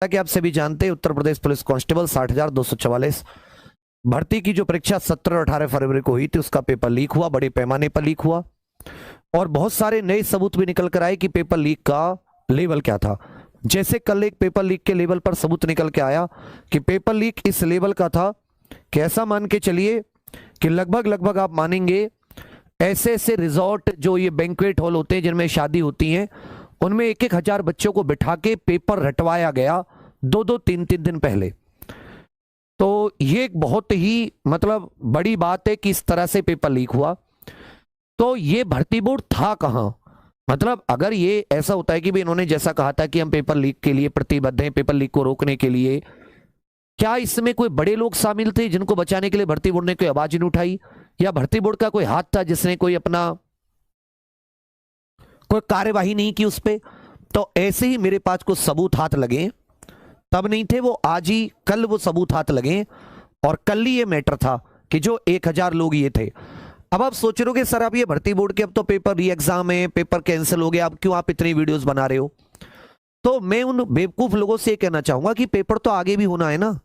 कि आप सभी जानते हैं उत्तर प्रदेश पुलिस कांस्टेबल 60,244 भर्ती की जो परीक्षा 17 और 18 फरवरी को हुई थी उसका पेपर लीक हुआ, बड़े पैमाने पर लीक हुआ और बहुत सारे नए सबूत भी निकल कर आए कि पेपर लीक का लेवल क्या था। जैसे कल एक पेपर लीक के लेवल पर सबूत निकल के आया कि पेपर लीक इस लेवल का था कि ऐसा मान के चलिए कि लगभग आप मानेंगे ऐसे ऐसे रिजॉर्ट जो ये बैंक्वेट हॉल होते हैं जिनमें शादी होती है उनमें 1,000 बच्चों को बिठा के पेपर रटवाया गया 2-2 3-3 दिन पहले। तो ये एक बहुत ही मतलब बड़ी बात है कि इस तरह से पेपर लीक हुआ। तो ये भर्ती बोर्ड था कहां? मतलब अगर ये ऐसा होता है कि भी इन्होंने जैसा कहा था कि हम पेपर लीक के लिए प्रतिबद्ध हैं, पेपर लीक को रोकने के लिए, क्या इसमें कोई बड़े लोग शामिल थे जिनको बचाने के लिए भर्ती बोर्ड ने कोई आवाज नहीं उठाई, या भर्ती बोर्ड का कोई हाथ था जिसने कोई अपना कोई कार्यवाही नहीं की उस पर? तो ऐसे ही मेरे पास कुछ सबूत हाथ लगे, तब नहीं थे वो, आज ही कल वो सबूत हाथ लगे और कल ही ये मैटर था कि जो 1,000 लोग ये थे। अब आप सोच रहे हो कि सर आप ये भर्ती बोर्ड के अब तो पेपर री एग्जाम है, पेपर कैंसिल हो गया, अब क्यों आप इतनी वीडियोस बना रहे हो? तो मैं उन बेवकूफ लोगों से कहना चाहूंगा कि पेपर तो आगे भी होना है ना।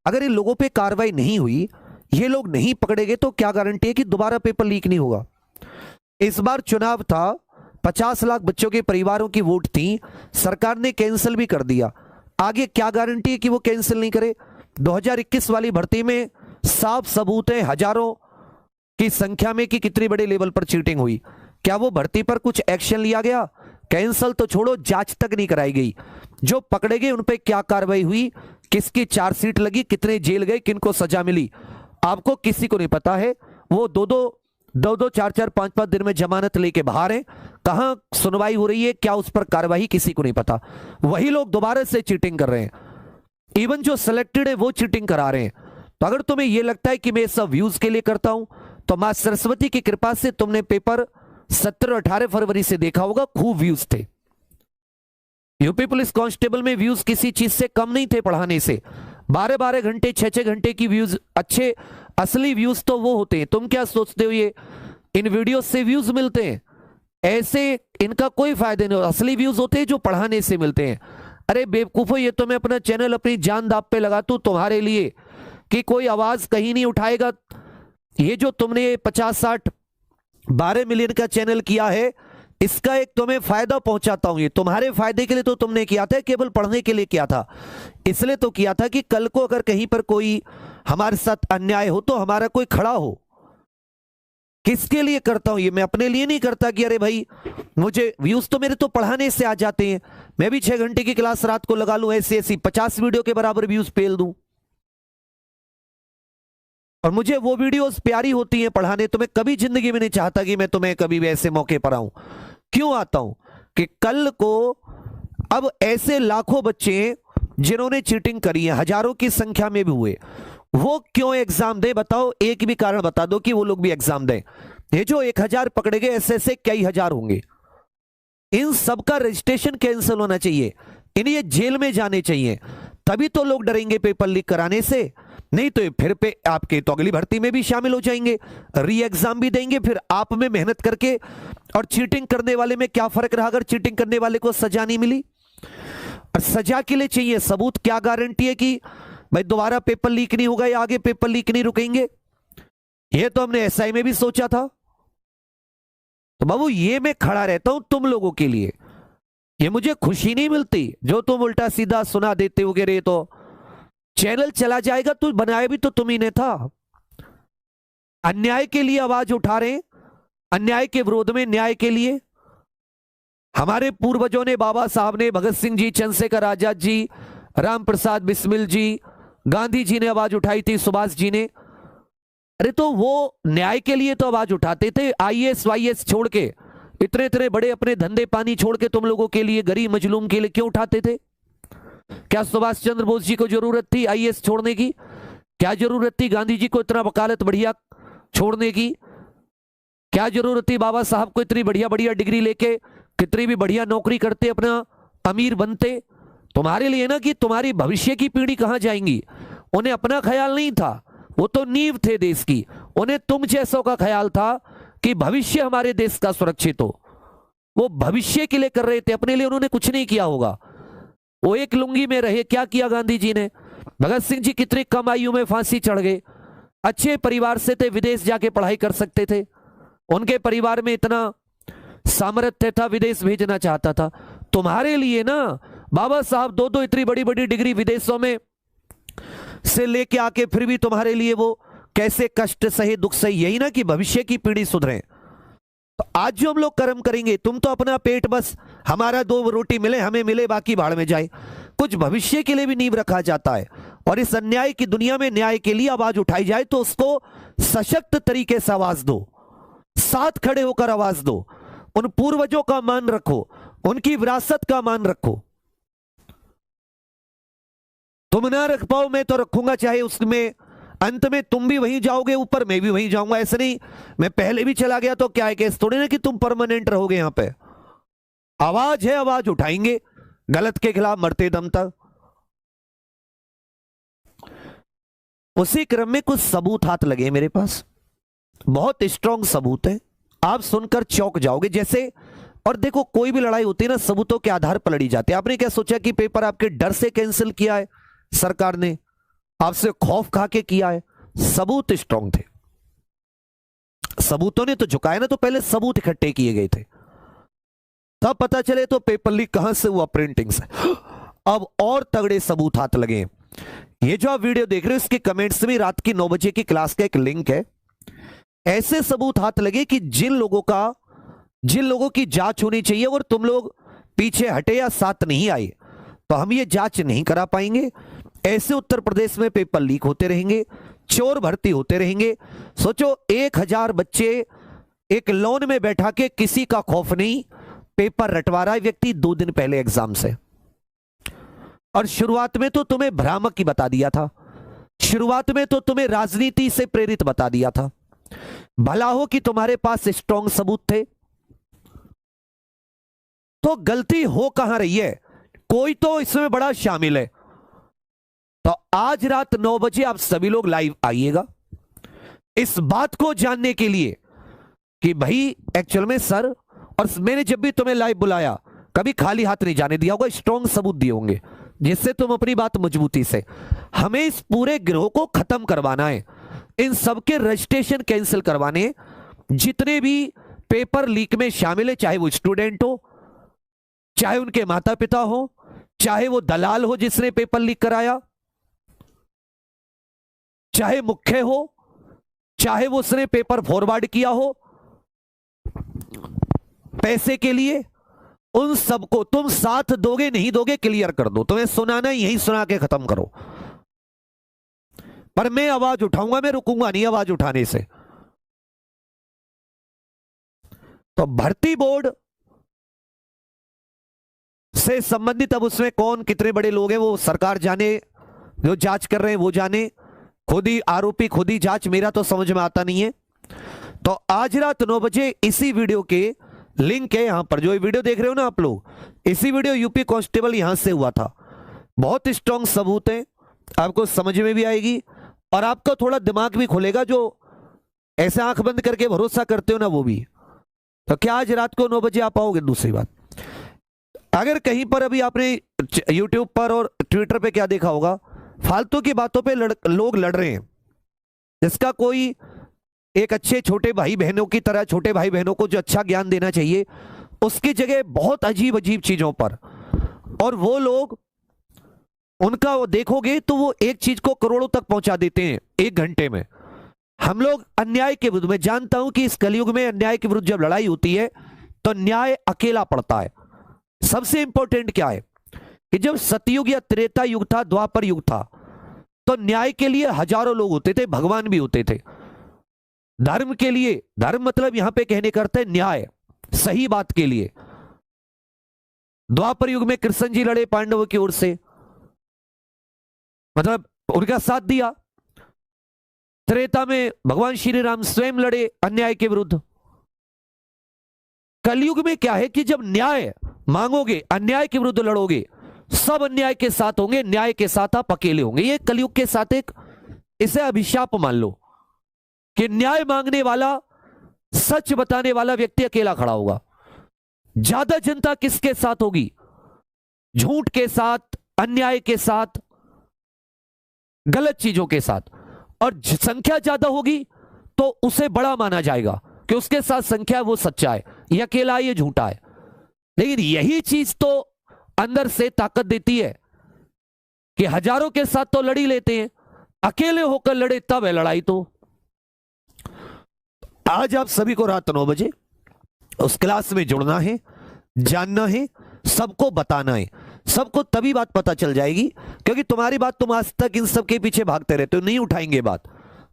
अगर इन लोगों पे कार्रवाई नहीं हुई, ये लोग नहीं पकड़े गए, तो क्या गारंटी है कि दोबारा पेपर लीक नहीं होगा? इस बार चुनाव था, 50 लाख बच्चों के परिवारों की वोट थी, सरकार ने कैंसिल भी कर दिया। आगे क्या गारंटी है कि वो कैंसिल नहीं करे? 2021 वाली भर्ती में साफ सबूत है हजारों की संख्या में कि कितनी बड़े लेवल पर चीटिंग हुई। क्या वो भर्ती पर कुछ एक्शन लिया गया? कैंसिल तो छोड़ो, जांच तक नहीं कराई गई। जो पकड़े गए उन पे क्या कार्रवाई हुई, किसकी चार्जशीट लगी, कितने जेल गए, किनको सजा मिली, आपको किसी को नहीं पता है। वो दो 4-4 5-5 दिन में जमानत लेके बाहर हैं, कहां सुनवाई हो रही है, क्या उस पर कार्रवाई, किसी को नहीं पता। वही लोग दोबारा से चीटिंग कर रहे हैं, इवन जो सिलेक्टेड है वो चीटिंग करा रहे हैं। तो अगर तुम्हें यह लगता है कि मैं सब व्यूज के लिए करता हूं, तो मां सरस्वती की कृपा से तुमने पेपर 17 और 18 फरवरी से देखा होगा, खूब व्यूज थे। यूपी पुलिस कांस्टेबल में व्यूज किसी चीज से कम नहीं थे पढ़ाने से। 12-12 घंटे 6-6 घंटे की व्यूज, अच्छे असली व्यूज तो वो होते हैं। तुम क्या सोचते हो ये इन वीडियो से व्यूज मिलते हैं? ऐसे इनका कोई फायदा नहीं। असली व्यूज होते हैं जो पढ़ाने से मिलते हैं। अरे बेवकूफो, ये तो मैं अपना चैनल अपनी जान दाव पे लगाता हूं तुम्हारे लिए कि कोई आवाज कहीं नहीं उठाएगा। ये जो तुमने 50-60 12 मिलियन का चैनल किया है, इसका एक तुम्हें फायदा पहुंचाता हूं। ये तुम्हारे फायदे के लिए तो तुमने किया था, केवल पढ़ने के लिए किया था। इसलिए तो किया था कि कल को अगर कहीं पर कोई हमारे साथ अन्याय हो तो हमारा कोई खड़ा हो। किसके लिए करता हूं ये? मैं अपने लिए नहीं करता कि अरे भाई मुझे व्यूज तो मेरे तो पढ़ाने से आ जाते हैं। मैं भी 6 घंटे की क्लास रात को लगा लूं, ऐसी ऐसी 50 वीडियो के बराबर व्यूज पेल दूं, और मुझे वो वीडियोस प्यारी होती हैं पढ़ाने। तो मैं कभी जिंदगी में नहीं चाहता कि मैं तुम्हें कभी भी ऐसे मौके पर आऊं। क्यों आता हूं? कि कल को अब ऐसे लाखों बच्चे जिन्होंने चीटिंग करी है, हजारों की संख्या में भी हुए, वो क्यों एग्जाम दे? बताओ, एक भी कारण बता दो कि वो लोग भी एग्जाम दें। ये जो 1,000 पकड़े गए, ऐसे ऐसे कई हजार होंगे। इन सबका रजिस्ट्रेशन कैंसिल होना चाहिए, इन्हें जेल में जाने चाहिए, तभी तो लोग डरेंगे पेपर लीक कराने से। नहीं तो फिर पे आपके तो अगली भर्ती में भी शामिल हो जाएंगे, री एग्जाम भी देंगे, फिर आप में मेहनत करके। और चीटिंग करने वाले में क्या फर्क रहा अगर चीटिंग करने वाले को सजा नहीं मिली? और सजा के लिए चाहिए सबूत। क्या गारंटी है कि भाई दोबारा पेपर लीक नहीं होगा या आगे पेपर लीक नहीं रुकेंगे? ये तो हमने एसआई में भी सोचा था। तो बाबू, ये मैं खड़ा रहता हूं तुम लोगों के लिए, ये मुझे खुशी नहीं मिलती जो तुम उल्टा सीधा सुना देते हो। रे तो चैनल चला जाएगा, तो बनाया भी तो तुम ही ने था। अन्याय के लिए आवाज उठा रहे, अन्याय के विरोध में, न्याय के लिए। हमारे पूर्वजों ने, बाबा साहब ने, भगत सिंह जी, चंद्रशेखर आजाद जी, राम प्रसाद बिस्मिल जी, गांधी जी ने आवाज उठाई थी, सुभाष जी ने। अरे तो वो न्याय के लिए तो आवाज उठाते थे। आईएएस वाईएएस छोड़ के, इतने इतने बड़े अपने धंधे पानी छोड़ के तुम लोगों के लिए, गरीब मजलूम के लिए क्यों उठाते थे? क्या सुभाष चंद्र बोस जी को जरूरत थी आईएएस छोड़ने की? क्या जरूरत थी गांधी जी को इतना वकालत बढ़िया छोड़ने की? क्या जरूरत थी बाबा साहब को इतनी बढ़िया बढ़िया डिग्री लेके कितनी भी बढ़िया नौकरी करते, अपना अमीर बनते? तुम्हारे लिए ना कि तुम्हारी भविष्य की पीढ़ी कहां जाएंगी, उन्हें अपना ख्याल नहीं था। वो तो नींव थे देश की, उन्हें तुम जैसों का ख्याल था कि भविष्य हमारे देश का सुरक्षित हो। वो भविष्य के लिए कर रहे थे, अपने लिए उन्होंने कुछ नहीं किया होगा। वो एक लुंगी में रहे। क्या किया गांधी जी ने? भगत सिंह जी कितनी कम आयु में फांसी चढ़ गए। अच्छे परिवार से थे, विदेश जाके पढ़ाई कर सकते थे। उनके परिवार में इतना सामर्थ्य था, विदेश भेजना चाहता था। तुम्हारे लिए ना बाबा साहब दो दो इतनी बड़ी बड़ी डिग्री विदेशों में से लेके आके फिर भी तुम्हारे लिए वो कैसे कष्ट सहे, दुख सहे, यही ना कि भविष्य की पीढ़ी सुधरे। तो आज जो हम लोग कर्म करेंगे, तुम तो अपना पेट बस हमारा दो रोटी मिले हमें मिले बाकी भाड़ में जाए, कुछ भविष्य के लिए भी नींव रखा जाता है। और इस अन्याय की दुनिया में न्याय के लिए आवाज उठाई जाए तो उसको सशक्त तरीके से आवाज दो, साथ खड़े होकर आवाज दो, उन पूर्वजों का मान रखो, उनकी विरासत का मान रखो। तुम ना रख पाओ मैं तो रखूंगा, चाहे उसमें अंत में तुम भी वहीं जाओगे, ऊपर मैं भी वहीं जाऊंगा। ऐसे नहीं मैं पहले भी चला गया तो क्या है, केस थोड़ी ना कि तुम परमानेंट रहोगे यहां पे। आवाज है, आवाज उठाएंगे गलत के खिलाफ मरते दम तक। उसी क्रम में कुछ सबूत हाथ लगे मेरे पास, बहुत स्ट्रांग सबूत है, आप सुनकर चौंक जाओगे जैसे। और देखो कोई भी लड़ाई होती है ना, सबूतों के आधार पर लड़ी जाती है। आपने क्या सोचा कि पेपर आपके डर से कैंसिल किया है सरकार ने, आपसे खौफ खा के किया है? सबूत स्ट्रांग थे, सबूतों ने तो झुकाया ना, तो पहले सबूत इकट्ठे किए गए थे, तब पता चले तो पेपर लीक कहां से हुआ, प्रिंटिंग से। अब और तगड़े सबूत हाथ लगे। ये जो आप वीडियो देख रहे हो इसके कमेंट्स में रात की 9 बजे की क्लास का एक लिंक है। ऐसे सबूत हाथ लगे कि जिन लोगों की जांच होनी चाहिए और तुम लोग पीछे हटे या साथ नहीं आए तो हम ये जांच नहीं करा पाएंगे। ऐसे उत्तर प्रदेश में पेपर लीक होते रहेंगे, चोर भर्ती होते रहेंगे। सोचो 1000 बच्चे एक लॉन में बैठा के, किसी का खौफ नहीं, पेपर रटवा रहा है व्यक्ति 2 दिन पहले एग्जाम से। और शुरुआत में तो तुम्हें भ्रामक ही बता दिया था, शुरुआत में तो तुम्हें राजनीति से प्रेरित बता दिया था। भला हो कि तुम्हारे पास स्ट्रांग सबूत थे। तो गलती हो कहां रही है? कोई तो इसमें बड़ा शामिल है। तो आज रात 9 बजे आप सभी लोग लाइव आइएगा इस बात को जानने के लिए कि भाई एक्चुअल में सर, और मैंने जब भी तुम्हें लाइव बुलाया कभी खाली हाथ नहीं जाने दिया होगा, स्ट्रांग सबूत दिए होंगे जिससे तुम अपनी बात मजबूती से। हमें इस पूरे गिरोह को खत्म करवाना है, इन सबके रजिस्ट्रेशन कैंसिल करवाने। जितने भी पेपर लीक में शामिल है, चाहे वो स्टूडेंट हो, चाहे उनके माता पिता हो, चाहे वो दलाल हो जिसने पेपर लीक कराया, चाहे मुख्य हो, चाहे वो उसने पेपर फॉरवर्ड किया हो पैसे के लिए, उन सबको तुम साथ दोगे नहीं दोगे क्लियर कर दो। तुम्हें सुनाना यही सुना के खत्म करो। पर मैं आवाज उठाऊंगा, मैं रुकूंगा नहीं आवाज उठाने से। तो भर्ती बोर्ड से संबंधित अब उसमें कौन कितने बड़े लोग हैं वो सरकार जाने, जो जांच कर रहे हैं वो जाने, खुद ही आरोपी खुद ही जांच, मेरा तो समझ में आता नहीं है। तो आज रात 9 बजे इसी वीडियो के लिंक है यहां पर, जो ये वीडियो देख रहे हो ना आप लोग, इसी वीडियो यूपी कांस्टेबल यहां से हुआ था। बहुत स्ट्रांग सबूत है, आपको समझ में भी आएगी और आपका थोड़ा दिमाग भी खुलेगा। जो ऐसे आंख बंद करके भरोसा करते हो ना वो भी। तो क्या आज रात को 9 बजे आप आओगे? दूसरी बात, अगर कहीं पर अभी आपने यूट्यूब पर और ट्विटर पे क्या देखा होगा, फालतू की बातों पे लोग लड़ रहे हैं, जिसका कोई एक अच्छे छोटे भाई बहनों की तरह, छोटे भाई बहनों को जो अच्छा ज्ञान देना चाहिए उसकी जगह बहुत अजीब अजीब चीजों पर। और वो लोग, उनका वो देखोगे तो वो एक चीज को करोड़ों तक पहुंचा देते हैं 1 घंटे में। हम लोग अन्याय के विरुद्ध, मैं जानता हूं कि इस कलयुग में अन्याय के विरुद्ध जब लड़ाई होती है तो न्याय अकेला पड़ता है। सबसे इंपॉर्टेंट क्या है कि जब सतयुग या त्रेता युग था, द्वापर युग था, तो न्याय के लिए हजारों लोग होते थे, भगवान भी होते थे। धर्म के लिए, धर्म मतलब यहां पे कहने का अर्थ है न्याय, सही बात के लिए। द्वापर युग में कृष्ण जी लड़े पांडवों की ओर से, मतलब उनका साथ दिया। त्रेता में भगवान श्री राम स्वयं लड़े अन्याय के विरुद्ध। कलयुग में क्या है कि जब न्याय मांगोगे, अन्याय के विरुद्ध लड़ोगे, सब अन्याय के साथ होंगे, न्याय के साथ आप अकेले होंगे। ये कलयुग के साथ एक, इसे अभिशाप मान लो कि न्याय मांगने वाला, सच बताने वाला व्यक्ति अकेला खड़ा होगा। ज्यादा जनता किसके साथ होगी? झूठ के साथ, अन्याय के साथ, गलत चीजों के साथ, और संख्या ज्यादा होगी तो उसे बड़ा माना जाएगा कि उसके साथ संख्या वो सच्चा है, ये अकेला है, ये झूठा है। लेकिन यही चीज तो अंदर से ताकत देती है कि हजारों के साथ तो लड़ी लेते हैं, अकेले होकर लड़े तब है लड़ाई। तो आज आप सभी को रात 9 बजे उस क्लास में जुड़ना है, जानना है, सबको बताना है। सबको तभी बात पता चल जाएगी क्योंकि तुम्हारी बात तुम आज तक इन सब के पीछे भागते रहते हो, नहीं उठाएंगे बात।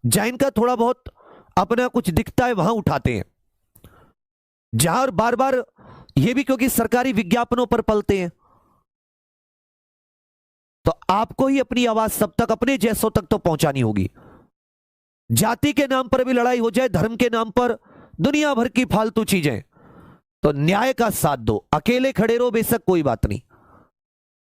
जैन का थोड़ा बहुत अपना कुछ दिखता है वहां उठाते हैं, जहां बार बार ये भी क्योंकि सरकारी विज्ञापनों पर पलते हैं। तो आपको ही अपनी आवाज सब तक, अपने जैसों तक तो पहुंचानी होगी। जाति के नाम पर भी लड़ाई हो जाए, धर्म के नाम पर, दुनिया भर की फालतू चीजें, तो न्याय का साथ दो, अकेले खड़े रहो बेशक कोई बात नहीं।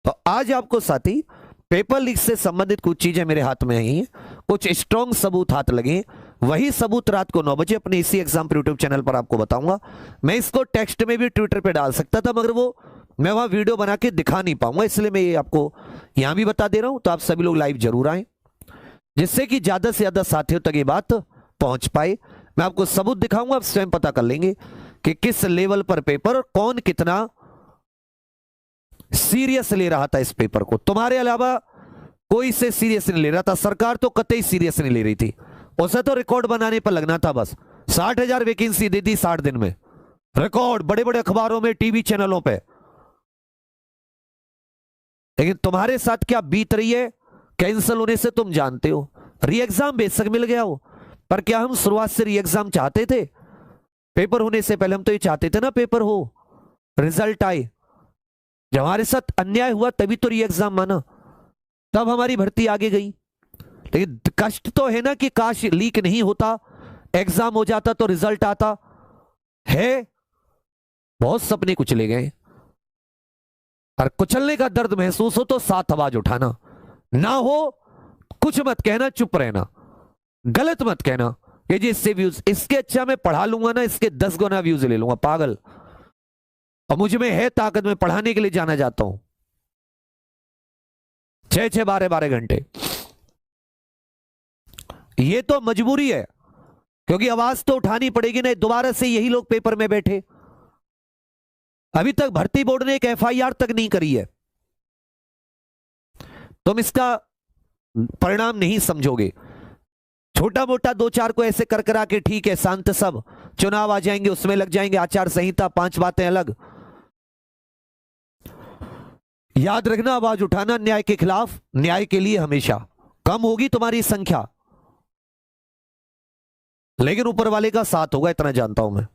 तो आज आपको साथी पेपर लीक से संबंधित कुछ चीजें मेरे हाथ में आई हैं, कुछ स्ट्रॉन्ग सबूत हाथ लगे, वही सबूत रात को 9 बजे अपने इसी एग्जाम पर यूट्यूब चैनल पर आपको बताऊंगा। मैं इसको टेक्स्ट में भी ट्विटर पे डाल सकता था, मगर वो मैं वहां वीडियो बना के दिखा नहीं पाऊंगा, इसलिए मैं ये आपको यहां भी बता दे रहा हूं। तो आप सभी लोग लाइव जरूर आए, जिससे कि ज्यादा से ज्यादा साथियों तक ये बात पहुंच पाए। मैं आपको सबूत दिखाऊंगा, आप स्वयं पता कर लेंगे कि किस लेवल पर पेपर, कौन कितना सीरियस ले रहा था इस पेपर को। तुम्हारे अलावा कोई इसे सीरियस नहीं ले रहा था, सरकार तो कतई सीरियस नहीं ले रही थी, उसे तो रिकॉर्ड बनाने पर लगना था बस। 60,000 वैकेंसी दे दी 60 दिन में, रिकॉर्ड बड़े बड़े अखबारों में, टीवी चैनलों पे। लेकिन तुम्हारे साथ क्या बीत रही है कैंसिल होने से तुम जानते हो। री एग्जाम बेशक मिल गया हो, पर क्या हम शुरुआत से री एग्जाम चाहते थे? पेपर होने से पहले हम तो ये चाहते थे ना पेपर हो, रिजल्ट आए। जब हमारे साथ अन्याय हुआ तभी तो री एग्जाम माना, तब हमारी भर्ती आगे गई। लेकिन कष्ट तो है ना कि काश लीक नहीं होता, एग्जाम हो जाता तो रिजल्ट आता है। बहुत सपने कुचले गए, और कुचलने का दर्द महसूस हो तो साथ आवाज उठाना, ना हो कुछ मत कहना, चुप रहना, गलत मत कहना कि जी इससे व्यूज, इसके अच्छा मैं पढ़ा लूंगा ना, इसके 10 गुना व्यूज ले लूंगा, पागल। और मुझ में है ताकत, मैं पढ़ाने के लिए जाना जाता हूं 6-6, 12-12 घंटे। ये तो मजबूरी है, क्योंकि आवाज तो उठानी पड़ेगी ना। दोबारा से यही लोग पेपर में बैठे, अभी तक भर्ती बोर्ड ने एक FIR तक नहीं करी है, तुम इसका परिणाम नहीं समझोगे। छोटा मोटा 2-4 को ऐसे कर करा के ठीक है, शांत सब, चुनाव आ जाएंगे उसमें लग जाएंगे, आचार संहिता, 5 बातें अलग। याद रखना, आवाज उठाना न्याय के खिलाफ, न्याय के लिए हमेशा। कम होगी तुम्हारी संख्या, लेकिन ऊपर वाले का साथ होगा, इतना जानता हूं मैं।